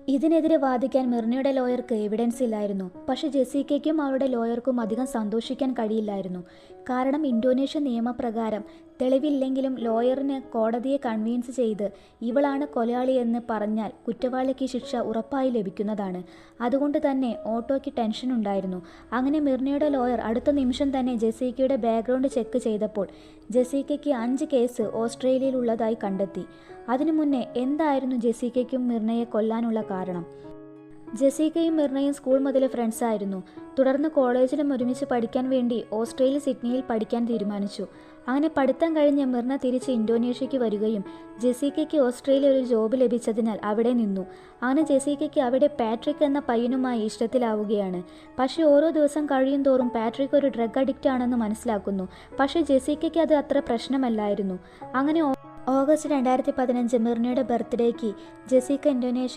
ഇതിനെതിരെ വാദിക്കാൻ മിർനയുടെ ലോയർക്ക് എവിഡൻസ് ഇല്ലായിരുന്നു. പക്ഷേ ജെസിക്കയ്ക്കും അവളുടെ ലോയർക്കും അധികം സന്തോഷിക്കാൻ കഴിയില്ലായിരുന്നു. കാരണം ഇന്തോനേഷ്യൻ നിയമപ്രകാരം തെളിവില്ലെങ്കിലും ലോയറിന് കോടതിയെ കൺവിൻസ് ചെയ്ത് ഇവളാണ് കൊലയാളിയെന്ന് പറഞ്ഞാൽ കുറ്റവാളിക്ക് ശിക്ഷ ഉറപ്പായി ലഭിക്കുന്നതാണ്. അതുകൊണ്ട് തന്നെ ഓട്ടോയ്ക്ക് ടെൻഷൻ ഉണ്ടായിരുന്നു. അങ്ങനെ മിർനയുടെ ലോയർ അടുത്ത നിമിഷം തന്നെ ജെസിക്കയുടെ ബാക്ക്ഗ്രൗണ്ട് ചെക്ക് ചെയ്തപ്പോൾ ജെസിക്കയ്ക്ക് 5 കേസ് ഓസ്ട്രേലിയയിലുള്ളതായി കണ്ടെത്തി. അതിനു മുന്നേ എന്തായിരുന്നു ജെസിക്കയ്ക്കും മിർനയെ കൊല്ലാനുള്ള കാരണം? ജെസിക്കയും മിർനയും സ്കൂൾ മുതൽ ഫ്രണ്ട്സ് ആയിരുന്നു. തുടർന്ന് കോളേജിലും ഒരുമിച്ച് പഠിക്കാൻ വേണ്ടി ഓസ്ട്രേലിയ സിഡ്നിയിൽ പഠിക്കാൻ തീരുമാനിച്ചു. അങ്ങനെ പഠിത്തം കഴിഞ്ഞ് മിർന തിരിച്ച് ഇന്തോനേഷ്യയ്ക്ക് വരികയും ജെസിക്കയ്ക്ക് ഓസ്ട്രേലിയ ഒരു ജോബ് ലഭിച്ചതിനാൽ അവിടെ നിന്നു. അങ്ങനെ ജെസിക്കയ്ക്ക് അവിടെ പാട്രിക് എന്ന പയ്യനുമായി ഇഷ്ടത്തിലാവുകയാണ്. പക്ഷേ ഓരോ ദിവസം കഴിയും തോറും പാട്രിക് ഒരു ഡ്രഗ് അഡിക്റ്റ് ആണെന്ന് മനസ്സിലാക്കുന്നു. പക്ഷേ ജെസിക്കയ്ക്ക് അത് അത്ര പ്രശ്നമല്ലായിരുന്നു. അങ്ങനെ ഓഗസ്റ്റ് 2015 മിർനയുടെ ബർത്ത്ഡേക്ക് ജെസിക്ക ഇന്തോനേഷ്യ